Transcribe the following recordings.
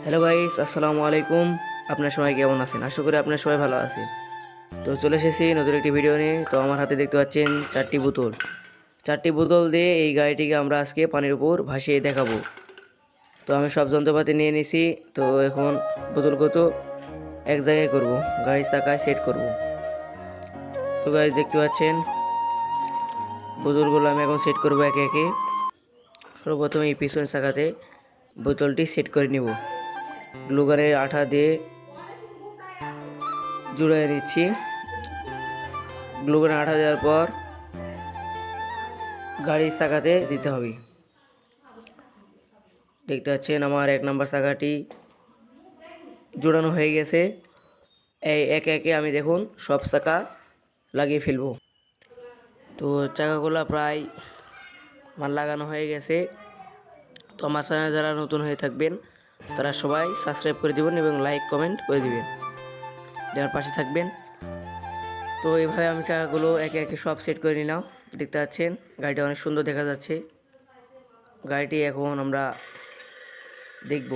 Hello guys, আসসালামু আলাইকুম। আপনার সবাই কেমন আছেন? আশা করি আপনার সবাই ভালো আছেন। তো চলে এসেছি নতুন একটি ভিডিও নিয়ে। তো আমার হাতে দেখতে পাচ্ছেন চারটি বোতল দিয়ে এই গাড়িটিকে আমরা আজকে পানির উপর ভাসিয়ে দেখাবো। তো আমি সব যন্ত্রপাতি নিয়ে নিছি। তো এখন বোতলগুলো এক জায়গায় করব, গাড়ির চাকায় সেট করব। তো গাইস দেখতে পাচ্ছেন বোতলগুলো আমি এখন সেট করব একে একে। সর্বপ্রথমে এই পিছনের চাকাতে বোতলটি সেট করে নিব। গ্লুগানের আঠা দিয়ে জুড়ে নিচ্ছি। গ্লুগান আঠা দেওয়ার পর গাড়ির চাকাতে দিতে হবে। দেখতে পাচ্ছেন আমার 1 নম্বর চাকাটি জোড়ানো হয়ে গেছে। এই একে একে আমি দেখুন সব চাকা লাগিয়ে ফেলবো। তো চাকাগুলো প্রায় আমার লাগানো হয়ে গেছে। তো আমার চ্যানেলে যারা নতুন হয়ে থাকবেন তারা সবাই সাবস্ক্রাইব করে দিবেন এবং লাইক কমেন্ট করে দিবেন, দেওয়ার পাশে থাকবেন। তো এইভাবে আমি চাকাগুলো একে একে সব সেট করে নিলাম। দেখতে পাচ্ছেন গাড়িটা অনেক সুন্দর দেখা যাচ্ছে। গাড়িটি এখন আমরা দেখব।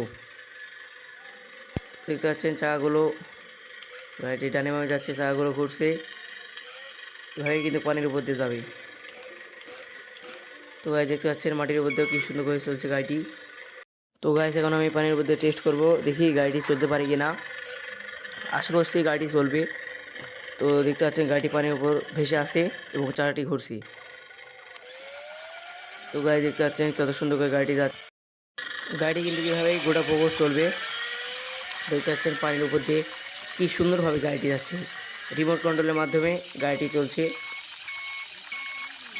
দেখতে পাচ্ছেন চাকাগুলো, গাড়িটি ডানে বামে যাচ্ছে, চাকাগুলো ঘুরছে। এভাবে কিন্তু পানির উপর দিয়ে যাবে। তো গাড়ি দেখতে পাচ্ছেন মাটির উপর দিয়েও কি সুন্দর করে চলছে গাড়িটি। তো গাইস এখন আমি পানির উপর দিয়ে টেস্ট করব, দেখি গাড়িটি চলতে পারে কি না। আশা করছি গাড়িটি চলবে। তো দেখতে পাচ্ছেন গাড়িটি পানির উপর ভেসে আসে এবং চাকাটি ঘুরছে। তো গাড়ি দেখতে পাচ্ছেন কত সুন্দর করে গাড়িটি যাচ্ছে। গাড়িটি কিন্তু কীভাবে গোটা পুকুর চলবে। দেখতে পাচ্ছেন পানির উপর দিয়ে কী সুন্দরভাবে গাড়িটি যাচ্ছে। রিমোট কন্ট্রোলের মাধ্যমে গাড়িটি চলছে।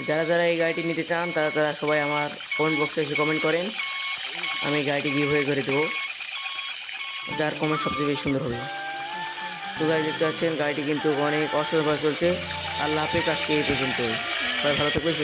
যারা যারা এই গাড়িটি নিতে চান তারা সবাই আমার কমেন্ট বক্সে এসে কমেন্ট করেন। আমি গাড়িটি গিভওয়ে করে দেবো, যার কমেন্ট সবচেয়ে বেশি সুন্দর হবে। তো গাড়ি দেখতে পাচ্ছেন গাড়িটি কিন্তু অনেক অসুন্দরভাবে চলছে। আল্লাহ হাফেজ, আজকে এই পর্যন্তই। সবাই ভালো থাকবেন।